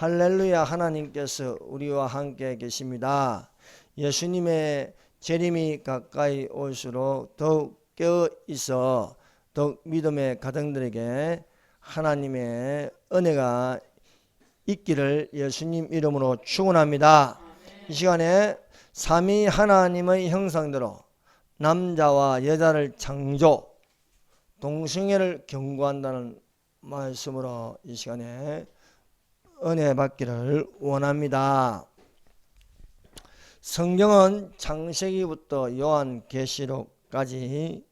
할렐루야, 하나님께서 우리와 함께 계십니다. 예수님의 재림이 가까이 올수록 더욱 깨어 있어 더욱 믿음의 가정들에게 하나님의 은혜가 있기를 예수님 이름으로 축원합니다. 이 시간에 삼위 하나님의 형상대로 남자와 여자를 창조, 동성애를 경고한다는 말씀으로 이 시간에 은혜 받기를 원합니다. 성경은 창세기부터 요한계시록까지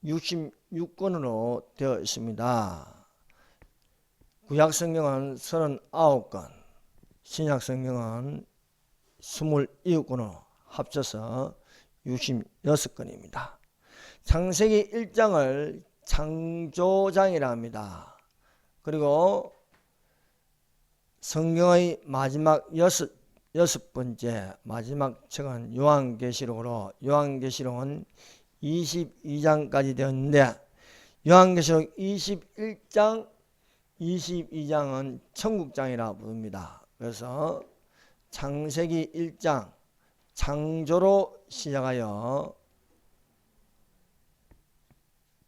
66권으로 되어 있습니다. 구약성경은 39권, 신약성경은 27권으로 합쳐서 66권입니다. 창세기 1장을 창조장이라 합니다. 그리고 성경의 마지막 여섯 번째 마지막 책은 요한계시록으로, 요한계시록은 22장까지 되었는데 요한계시록 21장, 22장은 천국장이라 부릅니다. 그래서 창세기 1장 창조로 시작하여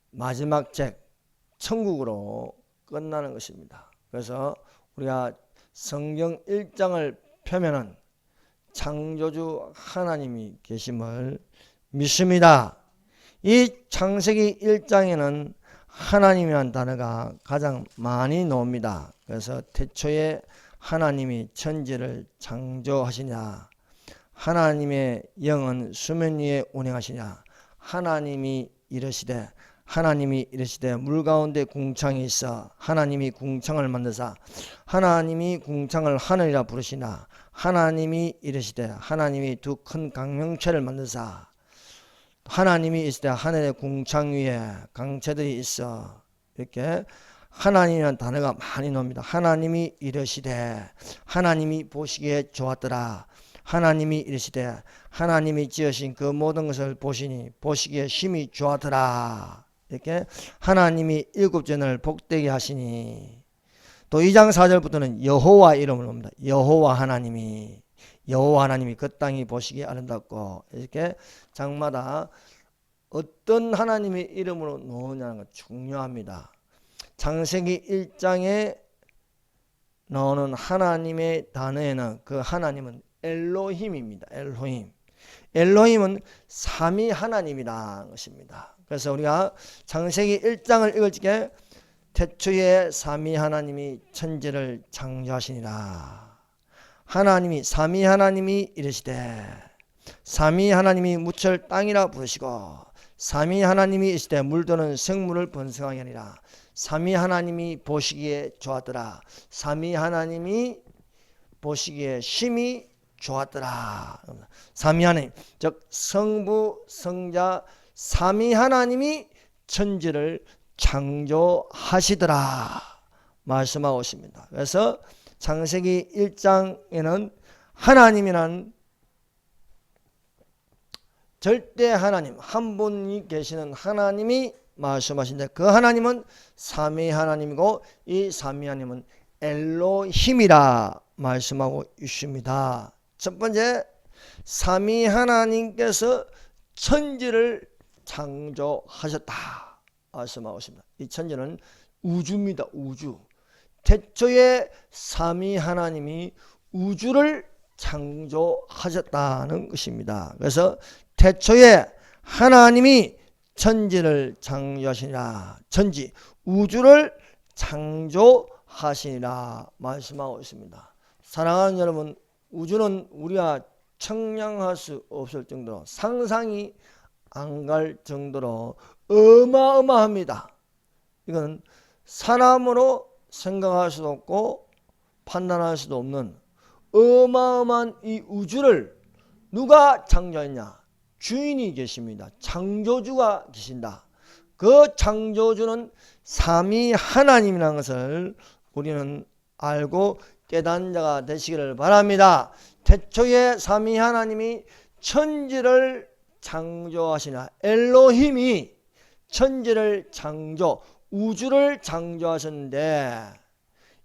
마지막 책 천국으로 끝나는 것입니다. 그래서 우리가 성경 1장을 펴면은 창조주 하나님이 계심을 믿습니다. 이 창세기 1장에는 하나님이라는 단어가 가장 많이 나옵니다. 그래서 태초에 하나님이 천지를 창조하시냐, 하나님의 영은 수면 위에 운행하시냐, 하나님이 이르시되 물 가운데 궁창이 있어 하나님이 궁창을 만드사 하나님이 궁창을 하늘이라 부르시나, 하나님이 이르시되 하나님이 두 큰 강명체를 만드사 하나님이 있을 때 하늘의 궁창 위에 강체들이 있어. 이렇게 하나님이라는 단어가 많이 나옵니다. 하나님이 이르시되 하나님이 보시기에 좋았더라. 하나님이 이르시되 하나님이 지으신 그 모든 것을 보시니 보시기에 심히 좋았더라. 이렇게 하나님이 일곱째 날 복되게 하시니, 또 2장 4절부터는 여호와 이름을 봅니다. 여호와 하나님이 그 땅이 보시기에 아름답고, 이렇게 장마다 어떤 하나님의 이름으로 놓느냐는 것 중요합니다. 창세기 1장에 나오는 하나님의 단어에는 그 하나님은 엘로힘입니다. 엘로힘은 삼위 하나님이라는 것입니다. 그래서 우리가 창세기 1장을 읽을 적에 태초에 삼위 하나님이 천지를 창조하시니라. 하나님이 삼위 하나님이 이르시되 삼위 하나님이 무철 땅이라 부르시고 삼위 하나님이 이르시되 물도는 생물을 번성하게 하니라. 삼위 하나님이 보시기에 좋았더라. 삼위 하나님이 보시기에 심히 좋았더라. 삼위 하나님, 즉 성부 성자 삼위 하나님이 천지를 창조하시더라 말씀하고 있습니다. 그래서 창세기 1장에는 하나님이란 절대 하나님, 한 분이 계시는 하나님이 말씀하신데, 그 하나님은 삼위 하나님이고 이 삼위 하나님은 엘로힘이라 말씀하고 있습니다. 첫 번째, 삼위 하나님께서 천지를 창조하셨다 말씀하고 있습니다. 이 천지는 우주입니다. 우주. 태초에 삼위 하나님이 우주를 창조하셨다는 것입니다. 그래서 태초에 하나님이 천지를 창조하시니라. 천지, 우주를 창조하시니라 말씀하고 있습니다. 사랑하는 여러분, 우주는 우리가 청량할 수 없을 정도로, 상상이 안 갈 정도로 어마어마합니다. 이건 사람으로 생각할 수도 없고 판단할 수도 없는 어마어마한 이 우주를 누가 창조했냐? 주인이 계십니다. 창조주가 계신다. 그 창조주는 삼위 하나님이라는 것을 우리는 알고 깨닫는 자가 되시기를 바랍니다. 태초에 삼위 하나님이 천지를 창조하시나, 엘로힘이 천지를 창조, 우주를 창조하셨는데,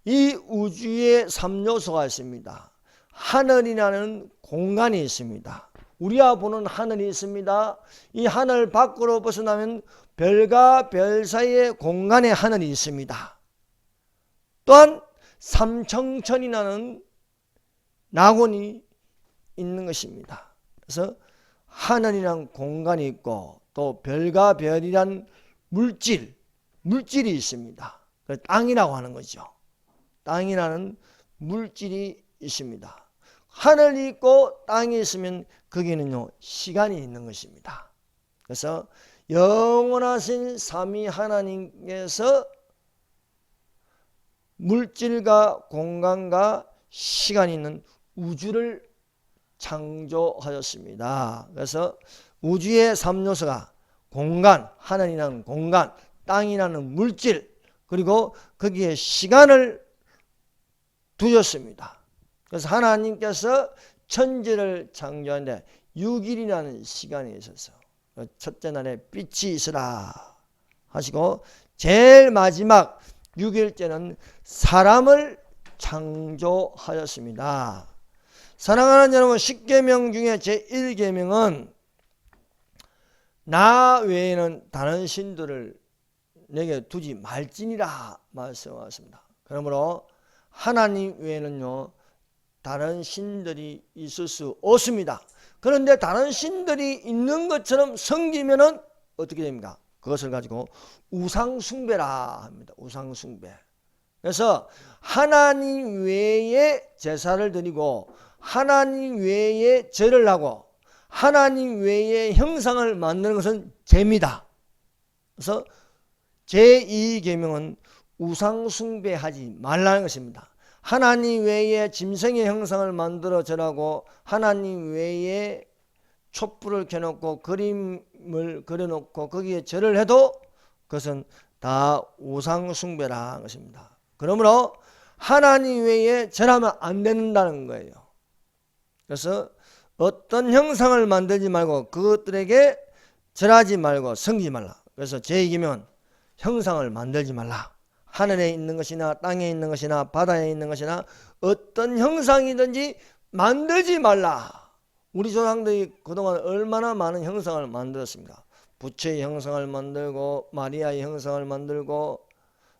이 우주에 3요소가 있습니다. 하늘이라는 공간이 있습니다. 우리가 보는 하늘이 있습니다. 이 하늘 밖으로 벗어나면 별과 별 사이의 공간에 하늘이 있습니다. 또한 삼청천이라는 낙원이 있는 것입니다. 그래서 하늘이란 공간이 있고 또 별과 별이란 물질이 있습니다. 땅이라고 하는 거죠. 땅이라는 물질이 있습니다. 하늘이 있고 땅이 있으면 거기는요 시간이 있는 것입니다. 그래서 영원하신 삼위 하나님께서 물질과 공간과 시간이 있는 우주를 창조하셨습니다. 그래서 우주의 3요소가 공간, 하늘이라는 공간, 땅이라는 물질, 그리고 거기에 시간을 두셨습니다. 그래서 하나님께서 천지를 창조하는데 6일이라는 시간이 있어서 첫째 날에 빛이 있으라 하시고 제일 마지막 6일째는 사람을 창조하였습니다. 사랑하는 여러분, 10계명 중에 제1계명은 나 외에는 다른 신들을 내게 두지 말지니라 말씀하셨습니다. 그러므로 하나님 외에는요 다른 신들이 있을 수 없습니다. 그런데 다른 신들이 있는 것처럼 섬기면은 어떻게 됩니까? 그것을 가지고 우상숭배라 합니다. 우상숭배. 그래서 하나님 외에 제사를 드리고 하나님 외에 절을 하고 하나님 외에 형상을 만드는 것은 죄입니다. 그래서 제2계명은 우상숭배하지 말라는 것입니다. 하나님 외에 짐승의 형상을 만들어 절하고 하나님 외에 촛불을 켜놓고 그림을 그려놓고 거기에 절을 해도 그것은 다 우상숭배라는 것입니다. 그러므로 하나님 외에 절하면 안 된다는 거예요. 그래서 어떤 형상을 만들지 말고 그것들에게 절하지 말고 섬기지 말라. 그래서 제2계명은 형상을 만들지 말라. 하늘에 있는 것이나 땅에 있는 것이나 바다에 있는 것이나 어떤 형상이든지 만들지 말라. 우리 조상들이 그동안 얼마나 많은 형상을 만들었습니까? 부처의 형상을 만들고 마리아의 형상을 만들고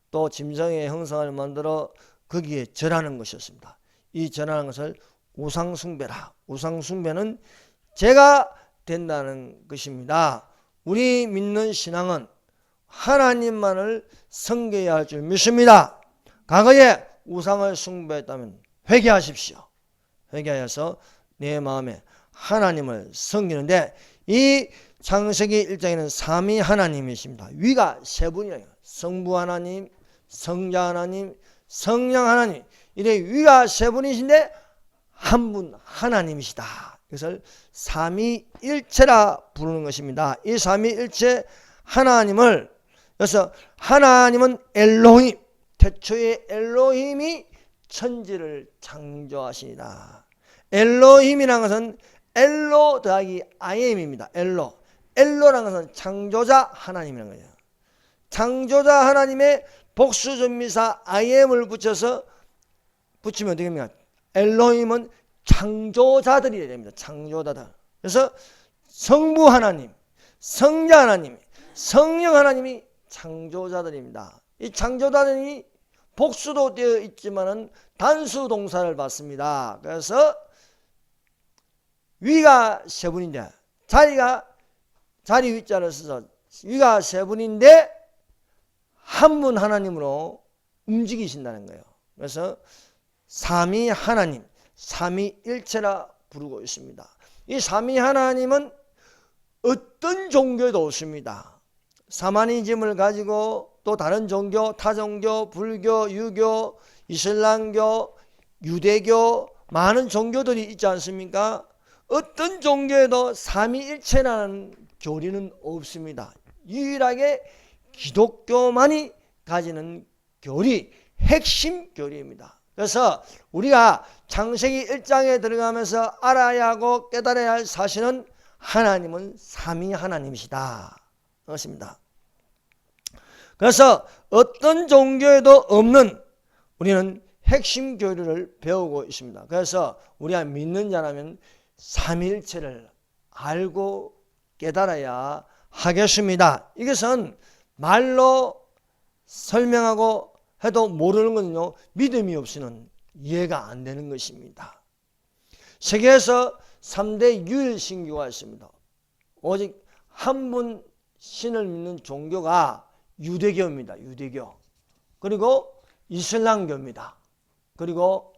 또 짐승의 형상을 만들어 거기에 절하는 것이었습니다. 이 절하는 것을 우상숭배라. 우상숭배는 죄가 된다는 것입니다. 우리 믿는 신앙은 하나님만을 섬겨야 할 줄 믿습니다. 과거에 우상을 숭배했다면 회개하십시오. 회개하여서 내 마음에 하나님을 섬기는데 이 창세기 1장에는 삼위 하나님이십니다. 위가 세 분이에요. 성부 하나님, 성자 하나님, 성령 하나님. 이래 위가 세 분이신데 한 분 하나님이시다. 이것을 삼위일체라 부르는 것입니다. 이 삼위일체 하나님을, 그래서 하나님은 엘로힘, 태초에 엘로힘이 천지를 창조하시니라. 엘로힘이라는 것은 엘로 더하기 아임입니다. 엘로라는 것은 창조자 하나님이라는 거예요. 창조자 하나님의 복수전미사 아임을 붙이면 어떻게 됩니까? 엘로힘은 창조자들이 됩니다. 창조자들. 그래서 성부 하나님, 성자 하나님, 성령 하나님이 창조자들입니다. 이 창조자들이 복수도 되어 있지만은 단수 동사를 받습니다. 그래서 위가 세 분인데 자리 위자를 써서 위가 세 분인데 한 분 하나님으로 움직이신다는 거예요. 그래서 삼위 하나님, 삼위일체라 부르고 있습니다. 이 삼위 하나님은 어떤 종교에도 없습니다. 사마니즘을 가지고 또 다른 종교, 타종교, 불교, 유교, 이슬람교, 유대교 많은 종교들이 있지 않습니까? 어떤 종교에도 삼위일체라는 교리는 없습니다. 유일하게 기독교만이 가지는 교리, 핵심 교리입니다. 그래서 우리가 창세기 1장에 들어가면서 알아야 하고 깨달아야 할 사실은 하나님은 삼위 하나님이시다. 그렇습니다. 그래서 어떤 종교에도 없는 우리는 핵심 교리를 배우고 있습니다. 그래서 우리가 믿는 자라면 삼위일체를 알고 깨달아야 하겠습니다. 이것은 말로 설명하고 해도 모르는 것은요, 믿음이 없이는 이해가 안 되는 것입니다. 세계에서 3대 유일 신교가 있습니다. 오직 한 분 신을 믿는 종교가 유대교입니다. 유대교. 그리고 이슬람교입니다. 그리고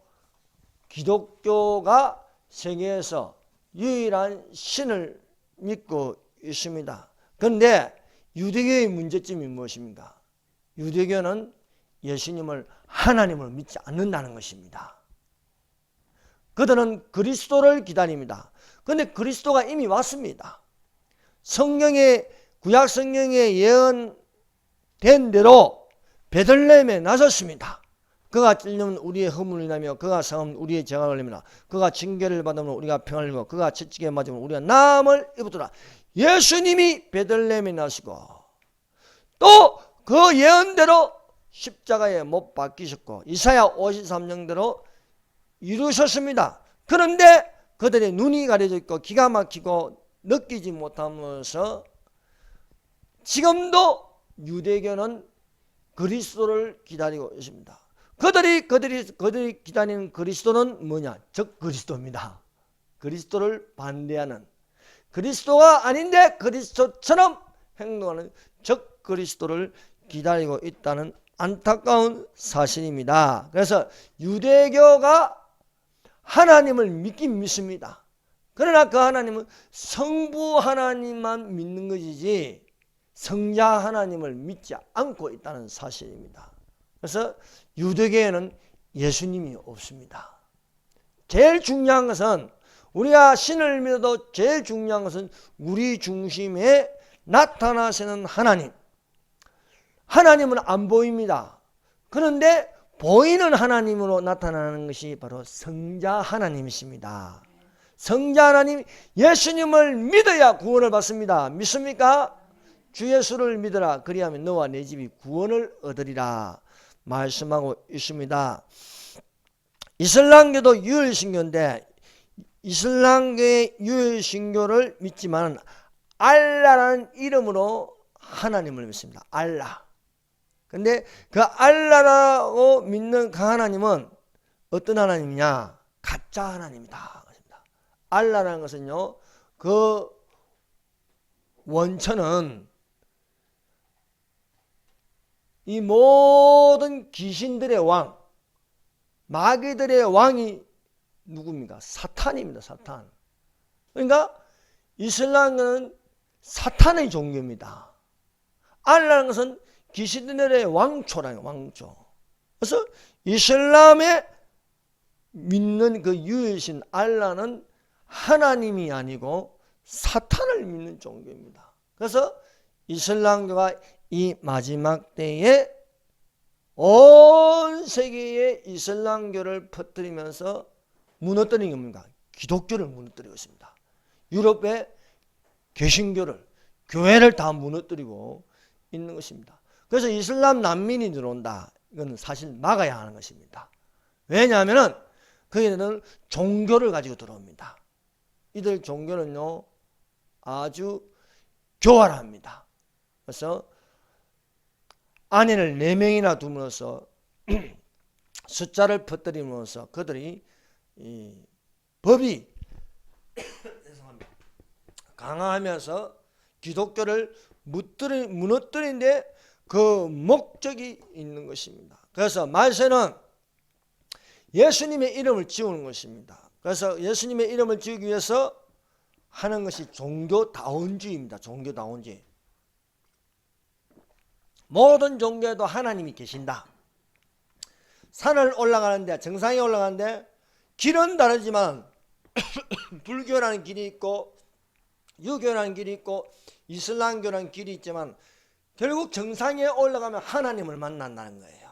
기독교가 세계에서 유일한 신을 믿고 있습니다. 그런데 유대교의 문제점이 무엇입니까? 유대교는 예수님을 하나님을 믿지 않는다는 것입니다. 그들은 그리스도를 기다립니다. 그런데 그리스도가 이미 왔습니다. 구약 성경에 예언된 대로 베들레헴에 나섰습니다. 그가 찔리면 우리의 허물이 나며 그가 상하면 우리의 죄가 걸립니다. 그가 징계를 받으면 우리가 평안을 입고 그가 채찍에 맞으면 우리가 나음을 입었더라. 예수님이 베들레헴에 나시고 또 그 예언대로 십자가에 못 박히셨고 이사야 53장대로 이루셨습니다. 그런데 그들의 눈이 가려져 있고 기가 막히고 느끼지 못하면서 지금도 유대교는 그리스도를 기다리고 있습니다. 그들이 기다리는 그리스도는 뭐냐? 적 그리스도입니다. 그리스도를 반대하는, 그리스도가 아닌데 그리스도처럼 행동하는 적 그리스도를 기다리고 있다는 안타까운 사실입니다. 그래서 유대교가 하나님을 믿긴 믿습니다. 그러나 그 하나님은 성부 하나님만 믿는 것이지 성자 하나님을 믿지 않고 있다는 사실입니다. 그래서 유대교에는 예수님이 없습니다. 제일 중요한 것은, 우리가 신을 믿어도 제일 중요한 것은 우리 중심에 나타나시는 하나님. 하나님은 안 보입니다. 그런데 보이는 하나님으로 나타나는 것이 바로 성자 하나님이십니다. 성자 하나님, 예수님을 믿어야 구원을 받습니다. 믿습니까? 주 예수를 믿어라. 그리하면 너와 내 집이 구원을 얻으리라 말씀하고 있습니다. 이슬람교도 유일신교인데 이슬람교의 유일신교를 믿지만 알라라는 이름으로 하나님을 믿습니다. 알라. 근데 그 알라라고 믿는 그 하나님은 어떤 하나님이냐? 가짜 하나님이다. 알라라는 것은요, 그 원천은 이 모든 귀신들의 왕, 마귀들의 왕이 누굽니까? 사탄입니다. 사탄. 그러니까 이슬람은 사탄의 종교입니다. 알라는 것은 귀신들의 왕초라는 왕초. 그래서 이슬람에 믿는 그 유일신 알라는 하나님이 아니고 사탄을 믿는 종교입니다. 그래서 이슬람교가 이 마지막 때에 온 세계에 이슬람교를 퍼뜨리면서 무너뜨린 겁니다. 기독교를 무너뜨리고 있습니다. 유럽의 개신교를, 교회를 다 무너뜨리고 있는 것입니다. 그래서 이슬람 난민이 들어온다. 이건 사실 막아야 하는 것입니다. 왜냐하면 그들은 종교를 가지고 들어옵니다. 이들 종교는요, 아주 교활합니다. 그래서 아내를 4명이나 둠으로써 숫자를 퍼뜨림으로써 그들이 이 법이 강화하면서 기독교를 무너뜨리는데 그 목적이 있는 것입니다. 그래서 말세는 예수님의 이름을 지우는 것입니다. 그래서 예수님의 이름을 지우기 위해서 하는 것이 종교다원주의입니다. 종교다원주의. 모든 종교에도 하나님이 계신다. 산을 올라가는데, 정상에 올라가는데 길은 다르지만 불교라는 길이 있고 유교라는 길이 있고 이슬람교라는 길이 있지만 결국 정상에 올라가면 하나님을 만난다는 거예요.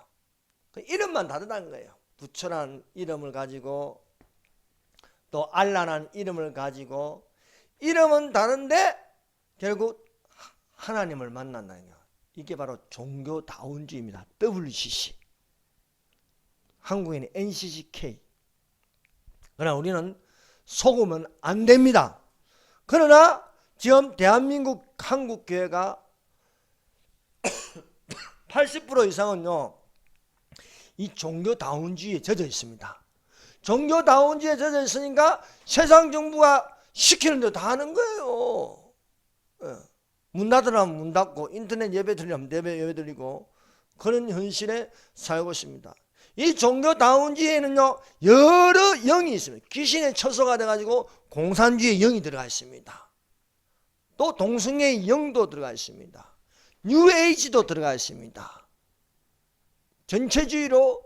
그 이름만 다르다는 거예요. 부처라는 이름을 가지고 또 알라라는 이름을 가지고 이름은 다른데 결국 하나님을 만난다는 거예요. 이게 바로 종교다원주의입니다. WCC. 한국에는 NCCK. 그러나 우리는 속으면 안 됩니다. 그러나 지금 대한민국 한국교회가 80% 이상은요, 이 종교다운주의에 젖어 있습니다. 종교다운주의에 젖어 있으니까 세상 정부가 시키는 대로 다 하는 거예요. 문 닫으라면 문 닫고, 인터넷 예배 드리려면 예배 드리고, 그런 현실에 살고 있습니다. 이 종교다운주의에는요, 여러 영이 있습니다. 귀신의 처소가 돼가지고 공산주의의 영이 들어가 있습니다. 또 동성애의 영도 들어가 있습니다. 뉴에이지도 들어가 있습니다. 전체주의로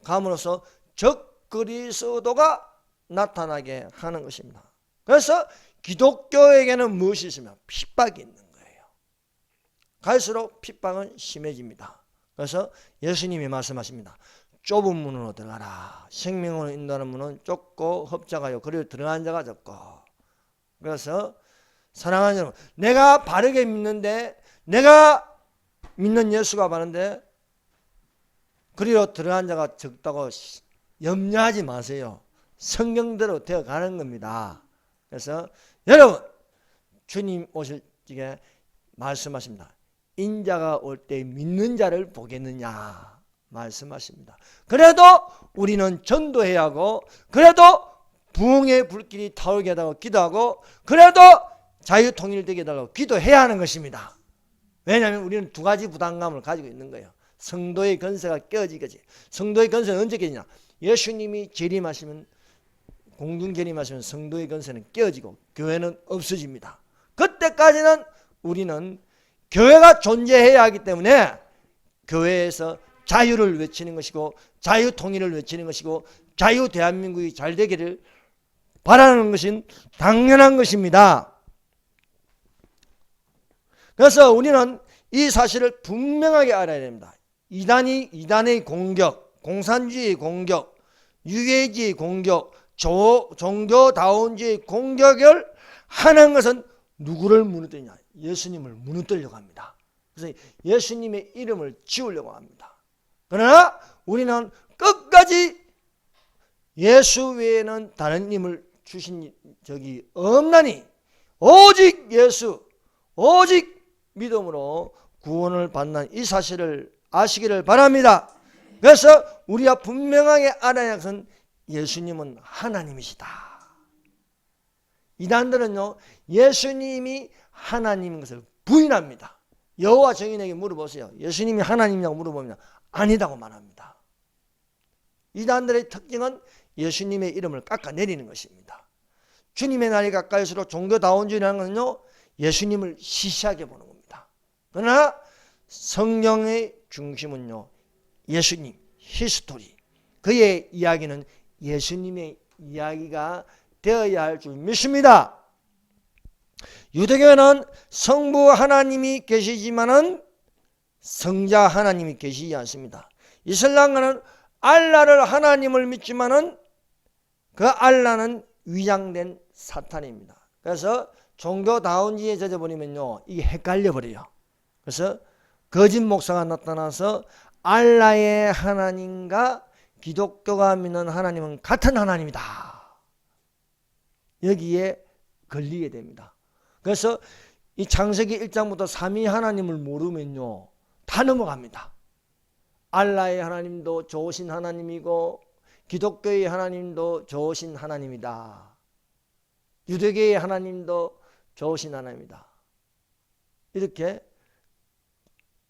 감으로써 적그리스도가 나타나게 하는 것입니다. 그래서 기독교에게는 무엇이 있으면 핍박이 있는 거예요. 갈수록 핍박은 심해집니다. 그래서 예수님이 말씀하십니다. 좁은 문으로 들어가라. 생명으로 인도하는 문은 좁고 흡자가요, 그리고 들어간 자가 적고. 그래서 사랑하는 여러분, 내가 바르게 믿는데, 내가 믿는 예수가 바른데 그리로 들어간 자가 적다고 염려하지 마세요. 성경대로 되어가는 겁니다. 그래서 여러분, 주님 오실 적에 말씀하십니다. 인자가 올 때 믿는 자를 보겠느냐 말씀하십니다. 그래도 우리는 전도해야 하고, 그래도 부흥의 불길이 타오르게 해달라고 기도하고, 그래도 자유통일되게 해달라고 기도해야 하는 것입니다. 왜냐하면 우리는 두 가지 부담감을 가지고 있는 거예요. 성도의 건세가 깨어지겠지. 성도의 건세는 언제 깨지냐? 예수님이 재림하시면, 공중 재림하시면 성도의 건세는 깨어지고 교회는 없어집니다. 그때까지는 우리는 교회가 존재해야 하기 때문에 교회에서 자유를 외치는 것이고, 자유통일을 외치는 것이고, 자유 대한민국이 잘 되기를 바라는 것은 당연한 것입니다. 그래서 우리는 이 사실을 분명하게 알아야 됩니다. 이단의 공격, 공산주의의 공격, 유해주의 공격, 종교다운주의 공격을 하는 것은 누구를 무너뜨리냐? 예수님을 무너뜨리려고 합니다. 그래서 예수님의 이름을 지우려고 합니다. 그러나 우리는 끝까지 예수 외에는 다른 힘을 주신 적이 없나니 오직 예수, 오직 믿음으로 구원을 받는 이 사실을 아시기를 바랍니다. 그래서 우리가 분명하게 알아야 할 것은 예수님은 하나님이시다. 이단들은요, 예수님이 하나님인 것을 부인합니다. 여호와 증인에게 물어보세요. 예수님이 하나님이냐고 물어보면 아니다고 말합니다. 이단들의 특징은 예수님의 이름을 깎아내리는 것입니다. 주님의 날이 가까이일수록 종교다운주의라는 것은요, 예수님을 시시하게 보는 겁니다. 그러나 성경의 중심은요, 예수님, 히스토리, 그의 이야기는 예수님의 이야기가 되어야 할 줄 믿습니다. 유대교는 성부 하나님이 계시지만은 성자 하나님이 계시지 않습니다. 이슬람과는 알라를 하나님을 믿지만은 그 알라는 위장된 사탄입니다. 그래서 종교다운주의에 젖어버리면요, 이게 헷갈려 버려요. 그래서 거짓 목사가 나타나서 알라의 하나님과 기독교가 믿는 하나님은 같은 하나님이다, 여기에 걸리게 됩니다. 그래서 이 창세기 1장부터 삼위 하나님을 모르면요, 다 넘어갑니다. 알라의 하나님도 좋으신 하나님이고, 기독교의 하나님도 좋으신 하나님이다, 유대교의 하나님도 좋으신 하나님이다, 이렇게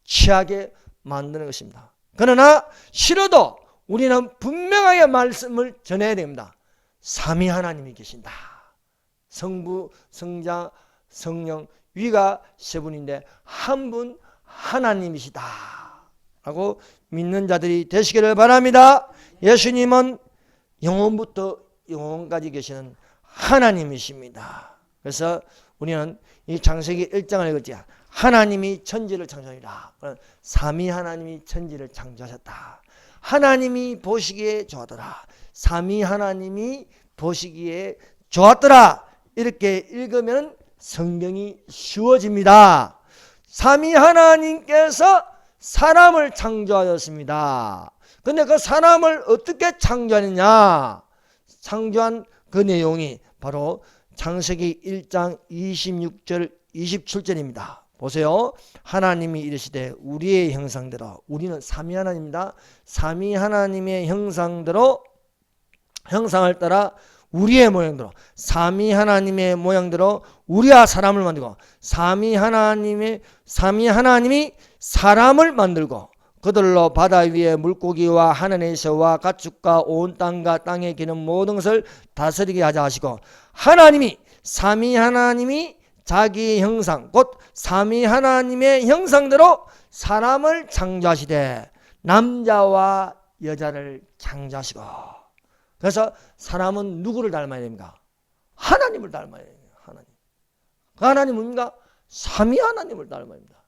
취하게 만드는 것입니다. 그러나 싫어도 우리는 분명하게 말씀을 전해야 됩니다. 삼위 하나님이 계신다. 성부, 성자, 성령, 위가 세 분인데 한 분 하나님이시다 라고 믿는 자들이 되시기를 바랍니다. 예수님은 영원부터 영원까지 계시는 하나님이십니다. 그래서 우리는 이 창세기 1장을 읽을 때 하나님이 천지를 창조하니라, 삼위 하나님이 천지를 창조하셨다, 하나님이 보시기에 좋았더라, 삼위 하나님이 보시기에 좋았더라, 이렇게 읽으면 성경이 쉬워집니다. 삼위 하나님께서 사람을 창조하셨습니다. 근데 그 사람을 어떻게 창조하느냐? 창조한 그 내용이 바로 창세기 1장 26절 27절입니다. 보세요. 하나님이 이르시되 우리의 형상대로, 우리는 삼위 하나님입니다. 삼위 하나님의 형상대로, 형상을 따라 우리의 모양대로, 삼위 하나님의 모양대로 우리와 사람을 만들고, 삼위 하나님이 사람을 만들고 그들로 바다 위에 물고기와 하늘의 새와 가축과 온 땅과 땅에 기는 모든 것을 다스리게 하자 하시고, 하나님이 삼위 하나님이 자기 형상 곧 삼위 하나님의 형상대로 사람을 창조하시되 남자와 여자를 창조하시고. 그래서 사람은 누구를 닮아야 됩니까? 하나님을 닮아야 됩니다. 하나님. 그 하나님은 뭡니까? 삼위 하나님을 닮아야 됩니다.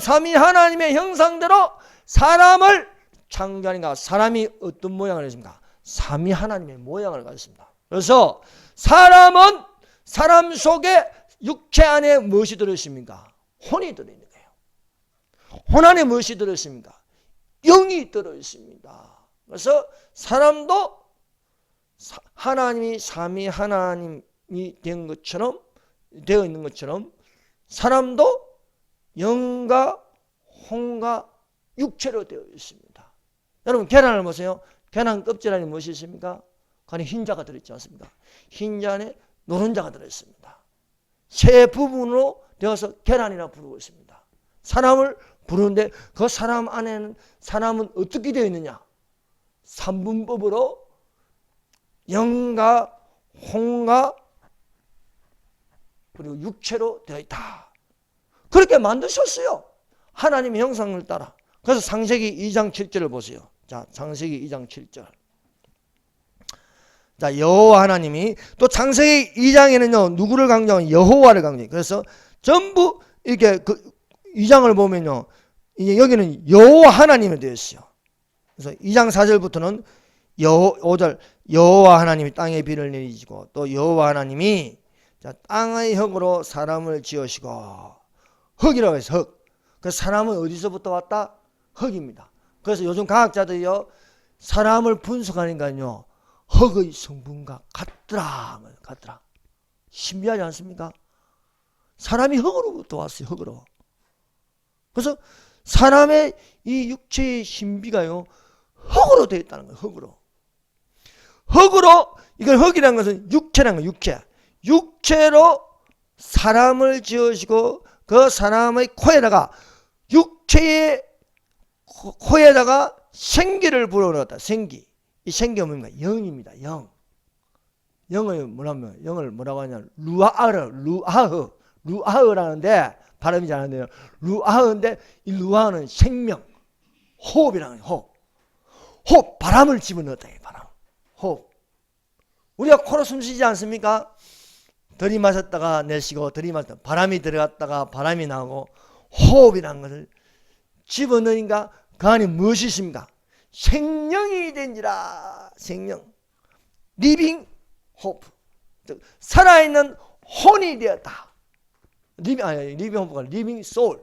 삼위 하나님의 형상대로 사람을 창조하니까 사람이 어떤 모양을 했습니까? 삼위 하나님의 모양을 가졌습니다. 그래서 사람은 사람 속에 육체 안에 무엇이 들어있습니까? 혼이 들어있는 거예요. 혼 안에 무엇이 들어있습니까? 영이 들어있습니다. 그래서 사람도 하나님이 삼위 하나님이 된 것처럼, 되어 있는 것처럼 사람도 영과 혼과 육체로 되어 있습니다. 여러분 계란을 보세요. 계란 껍질 안에 무엇이 있습니까? 그 안에 흰자가 들어있지 않습니까? 흰자 안에 노른자가 들어있습니다. 세 부분으로 되어서 계란이라 부르고 있습니다. 사람을 부르는데 그 사람 안에는 사람은 어떻게 되어 있느냐? 삼분법으로 영과 혼과 그리고 육체로 되어 있다. 그렇게 만드셨어요. 하나님의 형상을 따라. 그래서 창세기 2장 7절을 보세요. 자, 창세기 2장 7절. 자, 여호와 하나님이 또 창세기 2장에는요 누구를 강조하면 여호와를 강조해요. 그래서 전부 이렇게 그 2장을 보면요 이제 여기는 여호와 하나님이 되어 있어요. 그래서 2장 4절부터는 5절 여호와 하나님이 땅에 비를 내리시고, 또 여호와 하나님이 땅의 흙으로 사람을 지으시고, 흙이라고 해서 흙. 그 사람은 어디서부터 왔다? 흙입니다. 그래서 요즘 과학자들이요 사람을 분석하니까요 흙의 성분과 같더라. 신비하지 않습니까? 사람이 흙으로부터 왔어요. 흙으로. 그래서 사람의 이 육체의 신비가요 흙으로 되어 있다는 거예요. 흙으로 이걸 흙이라는 것은 육체라는 거예요. 육체로 사람을 지으시고 그 사람의 코에다가, 육체의 코에다가 생기를 불어넣었다. 생기. 이 생기가 뭡니까? 영입니다. 영을 뭐라고 하냐면 루아흐라는데 발음이 잘 안 돼요. 루아흐인데 이 루아흐는 생명, 호흡이라는 거예요. 호흡, 바람을 집어넣었다. 바람, 호흡. 우리가 코로 숨 쉬지 않습니까? 들이마셨다가 내쉬고, 들이마셨다가 바람이 들어갔다가 바람이 나오고, 호흡이라는 것을 집어넣으니까 그 안에 무엇이 있습니까? 생명이 된지라. 생명, 리빙 호프, 살아있는 혼이 되었다. 리빙 호프가 리빙 소울,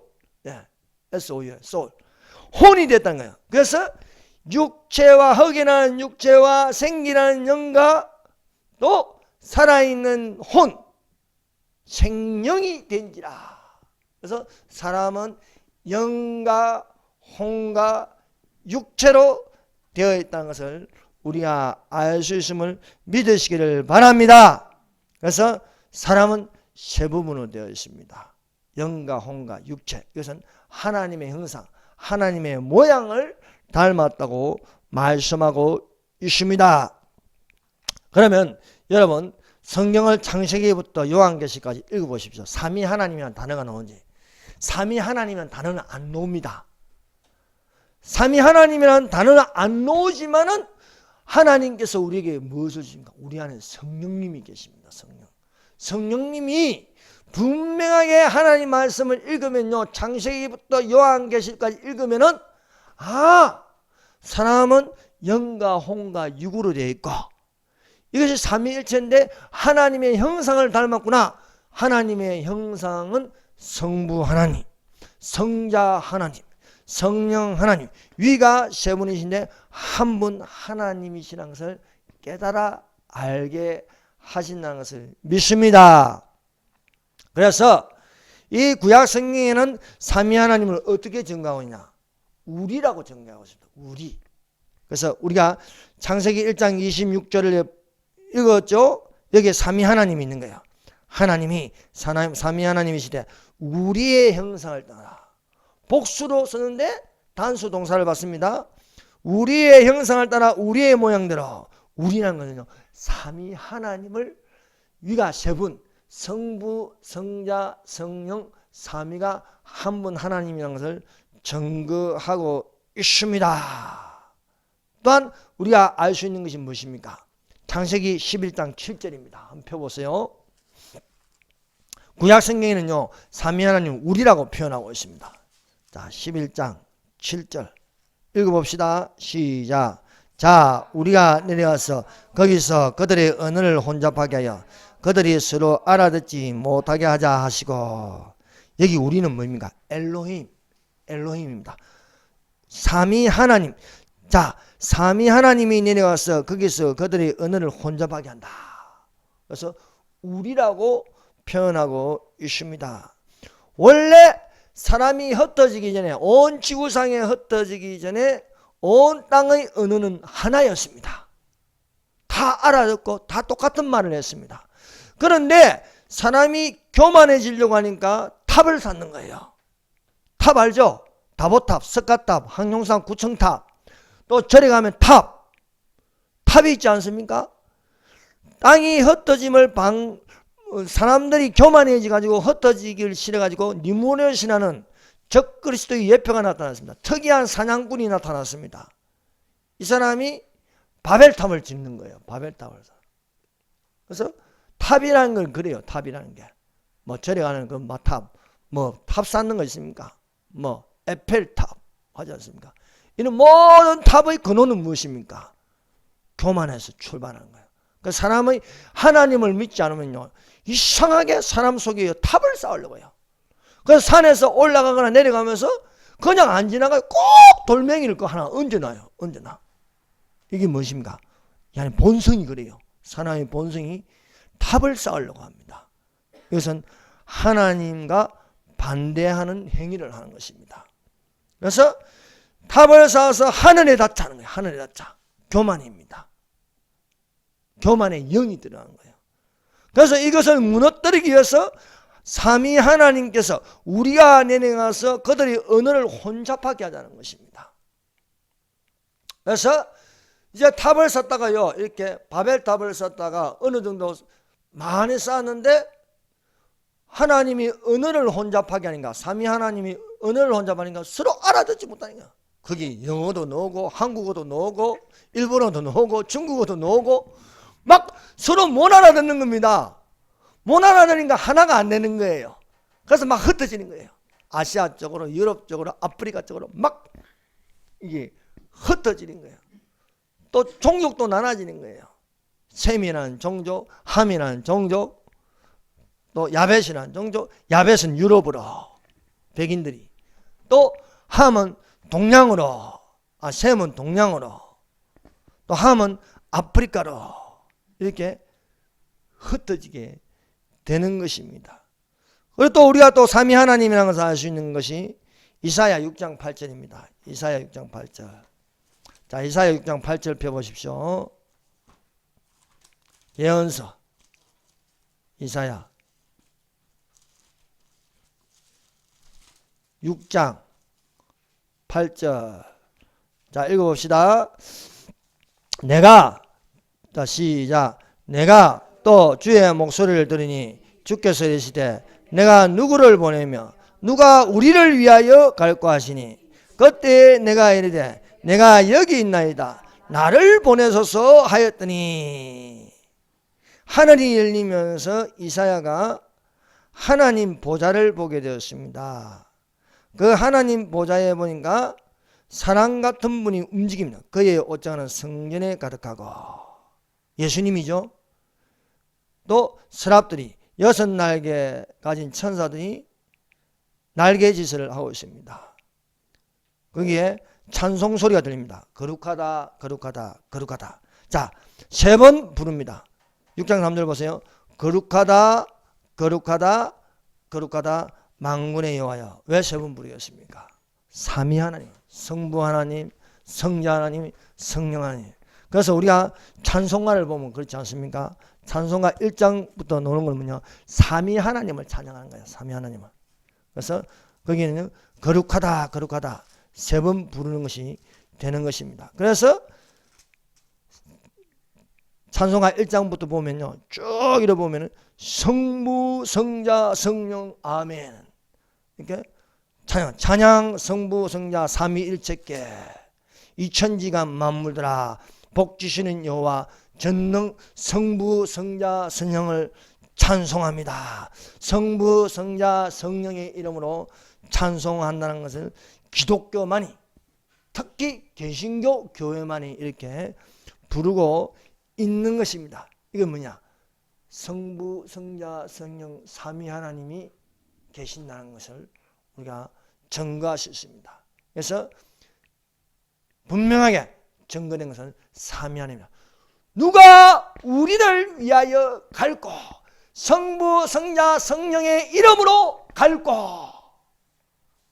SOUL, 소울, 혼이 됐다는 거예요. 그래서 육체와 흙이라는 육체와 생기라는 영과 또 살아있는 혼, 생명이 된지라. 그래서 사람은 영과 혼과 육체로 되어 있다는 것을 우리가 알 수 있음을 믿으시기를 바랍니다. 그래서 사람은 세 부분으로 되어 있습니다. 영과 혼과 육체. 이것은 하나님의 형상, 하나님의 모양을 닮았다고 말씀하고 있습니다. 그러면 여러분 성경을 창세기부터 요한계시까지 읽어보십시오. 삼위 하나님이라는 단어가 나오는지. 삼위 하나님이라는 단어는 안 나옵니다. 삼위 하나님이라는 단어는 안 나오지만은 하나님께서 우리에게 무엇을 주십니까? 우리 안에 성령님이 계십니다. 성령님이 분명하게 하나님 말씀을 읽으면요, 창세기부터 요한계시까지 읽으면은 사람은 영과 혼과 육으로 되어 있고 이것이 삼위일체인데 하나님의 형상을 닮았구나. 하나님의 형상은 성부 하나님, 성자 하나님, 성령 하나님, 위가 세 분이신데 한 분 하나님이시라는 것을 깨달아 알게 하신다는 것을 믿습니다. 그래서 이 구약 성경에는 삼위 하나님을 어떻게 증거하고 있냐? 우리라고 증거하고 있습니다. 우리. 그래서 우리가 창세기 1장 26절을 읽었죠? 여기에 삼위 하나님이 있는 거예요. 하나님이 삼위 하나님이시되 우리의 형상을 따라. 복수로 쓰는데 단수 동사를 받습니다. 우리의 형상을 따라 우리의 모양대로. 우리라는 것은요, 삼위 하나님을 위가 세 분, 성부, 성자, 성령, 삼위가 한 분 하나님이라는 것을 증거하고 있습니다. 또한 우리가 알 수 있는 것이 무엇입니까? 창세기 11장 7절입니다. 한번 펴보세요. 구약 성경에는요, 삼위 하나님 우리라고 표현하고 있습니다. 자, 11장 7절 읽어봅시다. 시작. 자, 우리가 내려가서 거기서 그들의 언어를 혼잡하게 하여 그들이 서로 알아듣지 못하게 하자 하시고. 여기 우리는 뭡니까? 엘로힘입니다. 삼위 하나님. 자, 삼위 하나님이 내려와서 거기서 그들의 언어를 혼잡하게 한다. 그래서 우리라고 표현하고 있습니다. 원래 사람이 흩어지기 전에, 온 지구상에 흩어지기 전에 온 땅의 언어는 하나였습니다. 다 알아듣고 다 똑같은 말을 했습니다. 그런데 사람이 교만해지려고 하니까 탑을 쌓는 거예요. 탑 알죠? 다보탑, 석가탑, 항룡산 구청탑, 또 절에 가면 탑이 있지 않습니까? 땅이 흩어짐을 사람들이 교만해져가지고 흩어지기를 싫어가지고 니무레 신하는 적그리스도의 예표가 나타났습니다. 특이한 사냥꾼이 나타났습니다. 이 사람이 바벨탑을 짓는 거예요. 바벨탑을. 그래서 탑이라는 걸 그래요. 탑이라는 게. 뭐 절에 가는 그 탑, 뭐 탑 쌓는 거 있습니까? 뭐 에펠탑 하지 않습니까? 이런 모든 탑의 근원은 무엇입니까? 교만해서 출발하는 거예요. 그 사람의 하나님을 믿지 않으면요, 이상하게 사람 속에 탑을 쌓으려고 해요. 그래서 산에서 올라가거나 내려가면서 그냥 안 지나가요. 꼭 돌멩이를 그 하나 얹어놔요. 얹어놔. 이게 무엇입니까? yani 본성이 그래요. 사람의 본성이 탑을 쌓으려고 합니다. 이것은 하나님과 반대하는 행위를 하는 것입니다. 그래서 탑을 쌓아서 하늘에 닿자 하는 거예요. 하늘에 닿자. 교만입니다. 교만의 영이 들어가는 거예요. 그래서 이것을 무너뜨리기 위해서 삼위 하나님께서 우리가 내려가서 그들의 언어를 혼잡하게 하자는 것입니다. 그래서 이제 탑을 쌓다가요, 이렇게 바벨탑을 쌓다가 어느 정도 많이 쌓았는데 하나님이 언어를 혼잡하게 하니까, 삼위 하나님이 언어를 혼잡하니까 서로 알아듣지 못하니까, 거기 영어도 나오고 한국어도 나오고 일본어도 나오고 중국어도 나오고 막 서로 못 알아듣는 겁니다. 못 알아들으니까 하나가 안 되는 거예요. 그래서 막 흩어지는 거예요. 아시아 쪽으로, 유럽 쪽으로, 아프리카 쪽으로 막 이게 흩어지는 거예요. 또 종족도 나눠지는 거예요. 셈이라는 종족, 함이라는 종족, 또 야벳이라는 종족. 야벳은 유럽으로, 백인들이. 또 함은 동양으로, 셈은 동양으로, 또 함은 아프리카로 이렇게 흩어지게 되는 것입니다. 그리고 또 우리가 또 삼위 하나님이라는 것을 알 수 있는 것이 이사야 6장 8절입니다. 이사야 6장 8절. 자, 이사야 6장 8절 펴보십시오. 예언서 이사야 6장 8절. 자, 읽어봅시다. 자, 시작. 내가 또 주의 목소리를 들으니 주께서 이르시되 내가 누구를 보내며 누가 우리를 위하여 갈까 하시니 그때 내가 이르되 내가 여기 있나이다 나를 보내소서 하였더니, 하늘이 열리면서 이사야가 하나님 보좌를 보게 되었습니다. 그 하나님 보좌에 보니까 사람 같은 분이 움직입니다. 그의 옷장은 성전에 가득하고, 예수님이죠. 또 서랍들이 6날개 가진 천사들이 날개짓을 하고 있습니다. 거기에 찬송 소리가 들립니다. 거룩하다, 거룩하다, 거룩하다. 자, 3번 부릅니다. 6장 3절 보세요. 거룩하다, 거룩하다, 거룩하다, 만군의 여호와여. 왜 3번 부르겠습니까? 삼위 하나님, 성부 하나님, 성자 하나님, 성령 하나님. 그래서 우리가 찬송가를 보면 그렇지 않습니까? 찬송가 1장부터 노는 걸 뭐냐? 삼위 하나님을 찬양하는 거예요. 삼위 하나님을. 그래서 거기에는 거룩하다, 거룩하다 3번 부르는 것이 되는 것입니다. 그래서 찬송가 1장부터 보면요, 쭉 이러 보면은 성부, 성자, 성령, 아멘. 이렇게 찬양, 성부, 성자, 삼위일체께 이 천지가 만물들아 복 주시는 여호와 전능 성부, 성자, 성령을 찬송합니다. 성부, 성자, 성령의 이름으로 찬송한다는 것을 기독교만이, 특히 개신교 교회만이 이렇게 부르고 있는 것입니다. 이게 뭐냐? 성부, 성자, 성령 삼위 하나님이 계신다는 것을 우리가 증거할 수 있습니다. 그래서 분명하게 증거된 것은 삼위 하나님이다. 누가 우리를 위하여 갈고 성부, 성자, 성령의 이름으로 갈고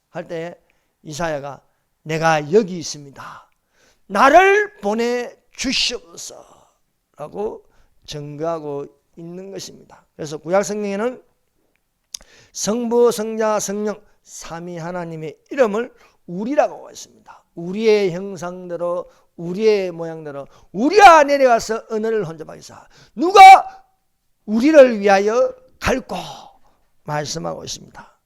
할 때 이사야가 내가 여기 있습니다. 나를 보내주시옵소서 라고 증거하고 있는 것입니다. 그래서 구약성경에는 성부, 성자, 성령 삼위 하나님의 이름을 우리라고 하고 있습니다. 우리의 형상대로 우리의 모양대로 우리가 내려가서 언어를 혼잡하기사 누가 우리를 위하여 갈고 말씀하고 있습니다.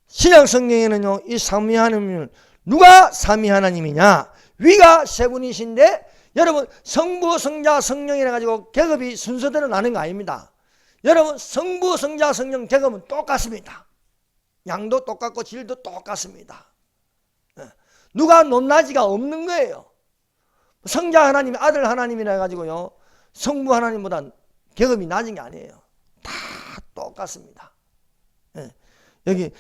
신약 성경에는요, 이 삼위 하나님을 누가 삼위 하나님이냐? 위가 3분이신데 여러분 성부, 성자, 성령이라 가지고 계급이 순서대로 나는 거 아닙니다. 여러분 성부, 성자, 성령 계급은 똑같습니다. 양도 똑같고 질도 똑같습니다. 누가 높낮이가 없는 거예요. 성자 하나님, 아들 하나님이라 해가지고요 성부 하나님보다 계급이 낮은 게 아니에요. 다 똑같습니다. 여기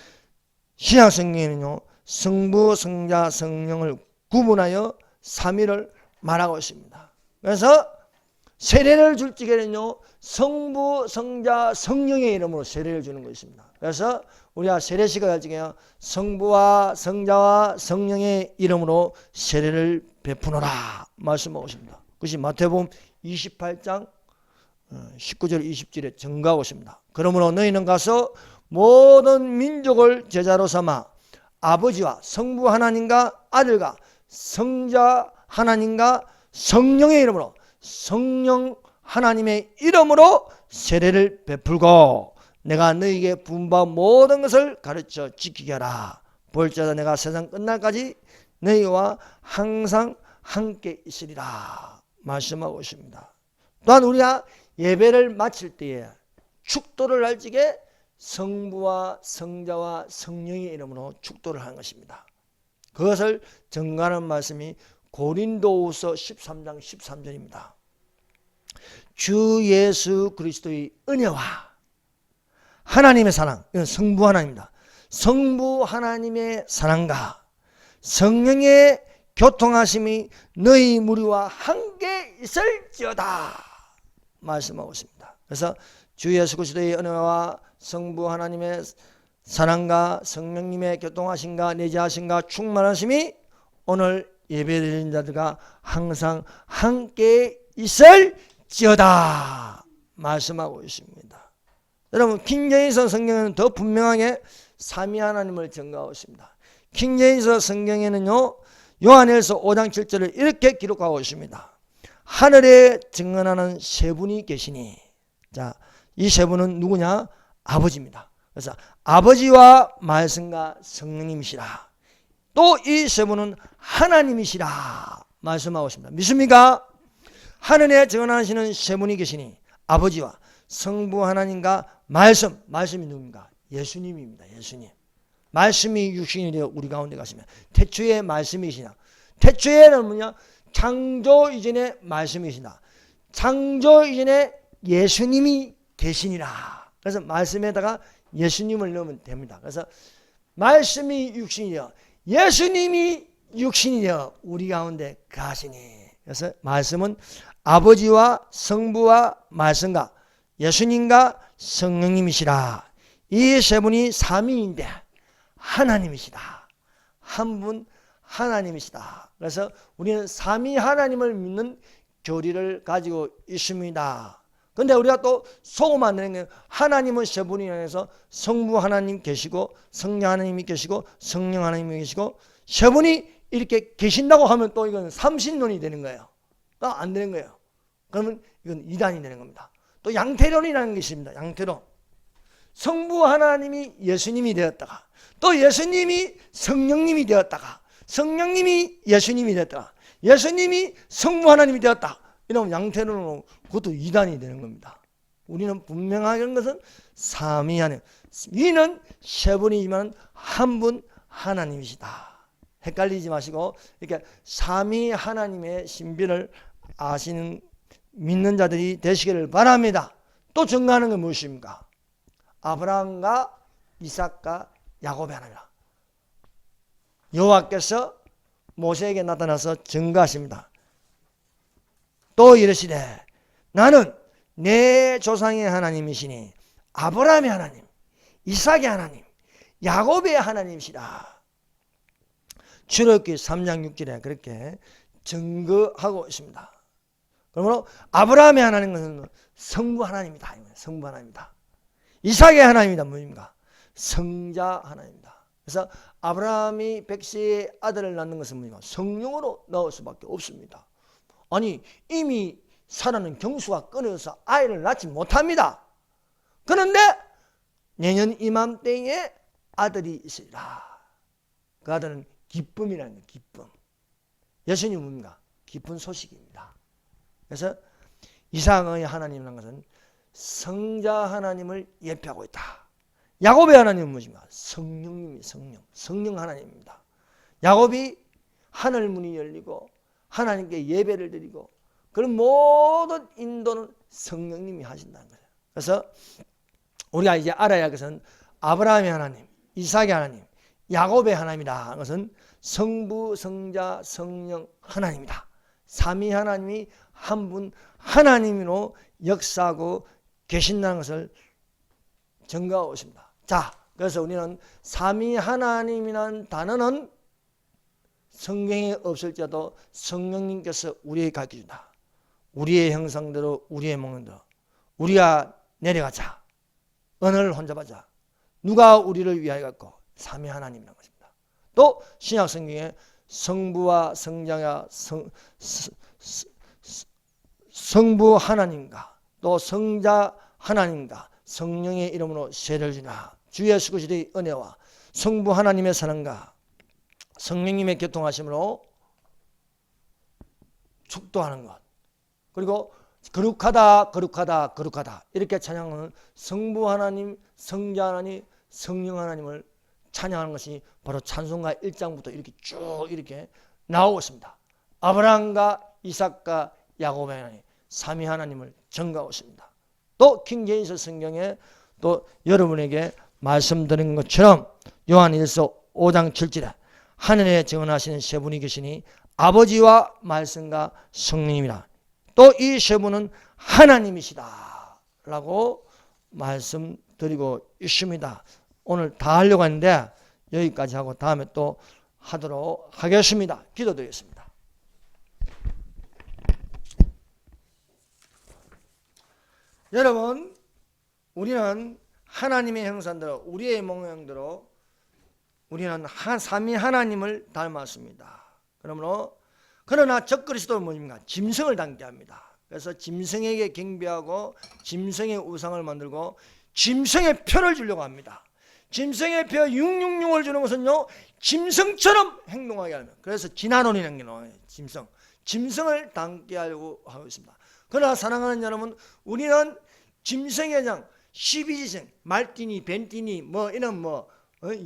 신약 성경에는요 성부, 성자, 성령을 구분하여 삼위를 말하고 있습니다. 그래서 세례를 줄 적에는요 성부, 성자, 성령의 이름으로 세례를 주는 것입니다. 그래서 우리가 세례식을 할 적에요 성부와 성자와 성령의 이름으로 세례를 베푸노라 말씀하고 있습니다. 그것이 마태복음 28장 19절 20절에 증거하고 있습니다. 그러므로 너희는 가서 모든 민족을 제자로 삼아 아버지와 성부 하나님과 아들과 성자 하나님과 성령의 이름으로 성령 하나님의 이름으로 세례를 베풀고 내가 너희에게 분바 모든 것을 가르쳐 지키게 하라. 볼지어다 내가 세상 끝날까지 너희와 항상 함께 있으리라 말씀하고 있습니다. 또한 우리가 예배를 마칠 때에 축도를 할 적에 성부와 성자와 성령의 이름으로 축도를 하는 것입니다. 그것을 증거하는 말씀이 고린도후서 13장 13절입니다. 주 예수 그리스도의 은혜와 하나님의 사랑, 이건 성부 하나님입니다. 성부 하나님의 사랑과 성령의 교통하심이 너희 무리와 함께 있을지어다 말씀하고 있습니다. 그래서 주 예수 그리스도의 은혜와 성부 하나님의 사랑과 성령님의 교통하심과 내재하심과 충만하심이 오늘 예배드리는 자들과 항상 함께 있을지어다 말씀하고 있습니다. 여러분 킹제임스 성경에는 더 분명하게 삼위 하나님을 증거하고 있습니다. 킹제임스 성경에는요 요한일서 5장 7절을 이렇게 기록하고 있습니다. 하늘에 증언하는 3분이 계시니, 자, 이 3분은 누구냐? 아버지입니다. 그래서 아버지와 말씀과 성령님이시라. 또 이 3분은 하나님이시라 말씀하고 있습니다. 믿습니까? 하늘에 증언하시는 3분이 계시니 아버지와 성부 하나님과 말씀이 누굽니까? 예수님입니다. 예수님. 말씀이 육신이 되어 우리 가운데 가시면 태초에 말씀이시나. 태초에는 뭐냐? 창조 이전에 말씀이시나. 창조 이전에 예수님이 계시니라. 그래서 말씀에다가 예수님을 넣으면 됩니다. 그래서 말씀이 육신이 되어 예수님이 육신이 되어 우리 가운데 가시니. 그래서 말씀은 아버지와 성부와 말씀과 예수님과 성령님이시라. 이 세 분이 삼위인데 하나님이시다. 한 분 하나님이시다. 그래서 우리는 삼위 하나님을 믿는 교리를 가지고 있습니다. 근데 우리가 또 속으면 안 되는 게 하나님은 세 분이 해서 성부 하나님 계시고 성령 하나님이 계시고 성령 하나님이 계시고 세 분이 이렇게 계신다고 하면 또 이건 삼신론이 되는 거예요. 안 되는 거예요. 그러면 이건 이단이 되는 겁니다. 또 양태론이라는 게 있습니다. 양태론. 성부 하나님이 예수님이 되었다가 또 예수님이 성령님이 되었다가 성령님이 예수님이 되었다가 예수님이 성부 하나님이 되었다. 이러면 양태론으로 그것도 이단이 되는 겁니다. 우리는 분명하게 하는 것은 삼위 하나님. 위는 세 분이지만 한 분 하나님이시다. 헷갈리지 마시고 이렇게 삼위 하나님의 신비를 아시는 믿는 자들이 되시기를 바랍니다. 또 증거하는 건 무엇입니까? 아브라함과 이삭과 야곱의 하나님이라. 여호와께서 모세에게 나타나서 증거하십니다. 또 이르시되 나는 내 조상의 하나님이시니 아브라함의 하나님, 이삭의 하나님, 야곱의 하나님이시라. 출애굽기 3장 6절에 그렇게 증거하고 있습니다. 그러므로 아브라함의 하나님은 성부 하나님이다. 성부 하나님이다. 이삭의 하나님이다. 뭐입니까? 성자 하나님이다. 그래서 아브라함이 백세의 아들을 낳는 것은 뭐입니까? 성령으로 낳을 수밖에 없습니다. 아니 이미 사라는 경수가 끊어서 아이를 낳지 못합니다. 그런데 내년 이맘때에 아들이 있으리라. 그 아들은 기쁨이라는 거예요. 기쁨. 예수님은 뭡니까? 기쁜 소식입니다. 그래서 이삭의 하나님이라는 것은 성자 하나님을 예표하고 있다. 야곱의 하나님은 무엇입니까? 성령님이 성령 하나님입니다. 야곱이 하늘 문이 열리고 하나님께 예배를 드리고 그런 모든 인도는 성령님이 하신다는 거예요. 그래서 우리가 이제 알아야 할 것은 아브라함의 하나님, 이삭의 하나님, 야곱의 하나님이다 하는 것은 성부, 성자, 성령 하나님이다. 삼위 하나님이 한 분 하나님으로 역사하고 계신다는 것을 증거하고 있습니다. 자, 그래서 우리는 삼위 하나님이라는 단어는 성경에 없을지라도 성령님께서 우리에게 가르쳐준다. 우리의 형상대로 우리의 목록대로 우리가 내려가자. 언어를 혼잡하자. 누가 우리를 위하여 갖고 삼위 하나님이라는 것입니다. 또 신약 성경에 성부와 성자가 성부 하나님과 또 성자 하나님과 성령의 이름으로 세례를 주나 주 예수 그리스도의 은혜와 성부 하나님의 사랑과 성령님의 교통하심으로 축도하는 것 그리고 거룩하다 거룩하다 거룩하다 이렇게 찬양하는 성부 하나님 성자 하나님 성령 하나님을 찬양하는 것이 바로 찬송가 1장부터 이렇게 쭉 이렇게 나오고 있습니다. 아브라함과 이삭과 야곱의 하나님 삼위 하나님을 증거하고 있습니다. 또 킹제임스 성경에 또 여러분에게 말씀드린 것처럼 요한일서 5장 7절에 하늘에 정언하시는 세 분이 계시니 아버지와 말씀과 성령님이라. 또 이 세 분은 하나님이시다 라고 말씀드리고 있습니다. 오늘 다 하려고 했는데 여기까지 하고 다음에 또 하도록 하겠습니다. 기도드리겠습니다. 여러분, 우리는 하나님의 형상대로 우리의 모양대로 우리는 삼위 하나님을 닮았습니다. 그러나 적그리스도는 뭐입니까? 짐승을 닮게 합니다. 그래서 짐승에게 경배하고 짐승의 우상을 만들고 짐승의 표를 주려고 합니다. 짐승의 표 666을 주는 것은요 짐승처럼 행동하게 합니다. 그래서 진화론이라는 게 나와요. 짐승을 닮게 하려고 하고 있습니다. 그러나 사랑하는 여러분, 우리는 짐승의 장 12지생 말띠니 벤띠니 이런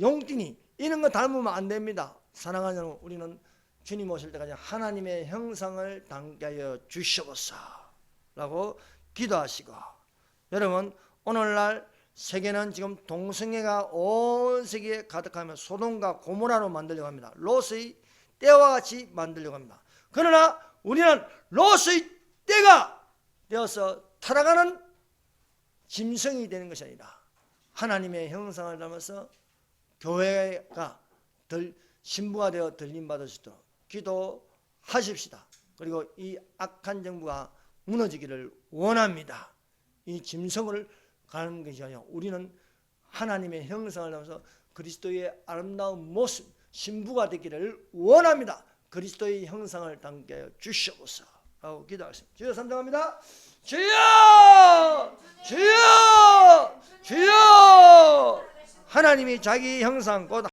용띠니 이런 거 닮으면 안 됩니다. 사랑하는 여러분, 우리는 주님 오실 때까지 하나님의 형상을 닮게 하여 주시옵소서 라고 기도하시고, 여러분 오늘날 세계는 지금 동성애가 온 세계에 가득하며 소돔과 고모라로 만들려고 합니다. 롯의 때와 같이 만들려고 합니다. 그러나 우리는 롯의 때가 되어서 타락하는 짐승이 되는 것이 아니라 하나님의 형상을 닮아서 교회가 신부가 되어 들림받을 수 있도록 기도하십시다. 그리고 이 악한 정부가 무너지기를 원합니다. 이 짐승을 가는 것이 아니라 우리는 하나님의 형상을 닮아서 그리스도의 아름다운 모습 신부가 되기를 원합니다. 그리스도의 형상을 담게 하여 주시옵소서 라고 기도하겠습니다. 주여 선정합니다. 주여 주여 주여. 하나님이 자기 형상 곧